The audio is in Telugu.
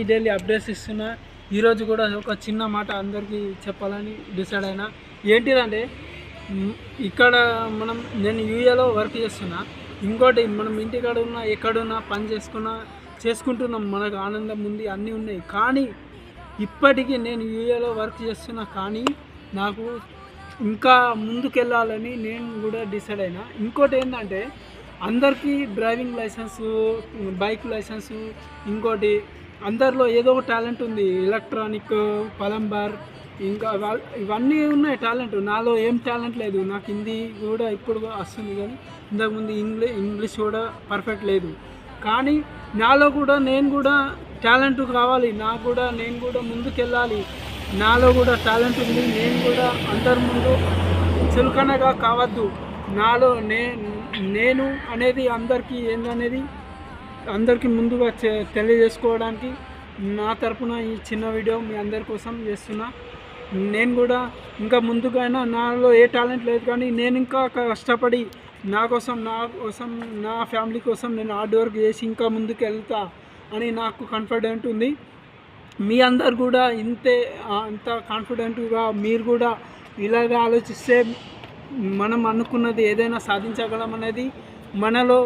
డైలీ అప్డేట్స్ ఇస్తున్నా. ఈరోజు కూడా ఒక చిన్న మాట అందరికీ చెప్పాలని డిసైడ్ అయినా. ఏంటిదంటే ఇక్కడ నేను యూఏలో వర్క్ చేస్తున్నా. ఇంకోటి మనం ఇంటికాడ ఉన్నా ఎక్కడున్నా పని చేసుకుంటున్నాం, మనకు ఆనందం ఉంది, అన్నీ ఉన్నాయి. కానీ ఇప్పటికీ నేను యూఏలో వర్క్ చేస్తున్నా, కానీ నాకు ఇంకా ముందుకెళ్ళాలని నేను కూడా డిసైడ్ అయినా. ఇంకోటి ఏంటంటే అందరికీ డ్రైవింగ్ లైసెన్సు, బైక్ లైసెన్సు, ఇంకోటి అందరిలో ఏదో ఒక టాలెంట్ ఉంది. ఎలక్ట్రానిక్, ప్లంబర్, ఇంకా ఇవన్నీ ఉన్నాయి టాలెంట్. నాలో ఏం టాలెంట్ లేదు. నాకు హిందీ కూడా ఇప్పుడు వస్తుంది, కానీ ఇంతకుముందు ఇంగ్లీష్ కూడా పర్ఫెక్ట్ లేదు. కానీ నాలో కూడా నేను కూడా టాలెంట్ కావాలి. నేను కూడా ముందుకెళ్ళాలి. నాలో కూడా టాలెంట్ ఉంది. నేను కూడా అందరి ముందు చులకనగా కావద్దు. నాలో నేను అనేది అందరికీ ఏందనేది అందరికీ ముందుగా తెలియజేసుకోవడానికి నా తరపున ఈ చిన్న వీడియో మీ అందరి కోసం చేస్తున్నా. నేను కూడా ఇంకా ముందుకైనా, నాలో ఏ టాలెంట్ లేదు, కానీ నేను ఇంకా కష్టపడి నా కోసం నా ఫ్యామిలీ కోసం నేను హార్డ్ వర్క్ చేసి ఇంకా ముందుకు వెళ్తా అని నాకు కాన్ఫిడెంట్ ఉంది. మీ అందరు కూడా అంత కాన్ఫిడెంట్గా మీరు కూడా ఇలాగే ఆలోచిస్తే మనం అనుకున్నది ఏదైనా సాధించగలం అనేది మనలో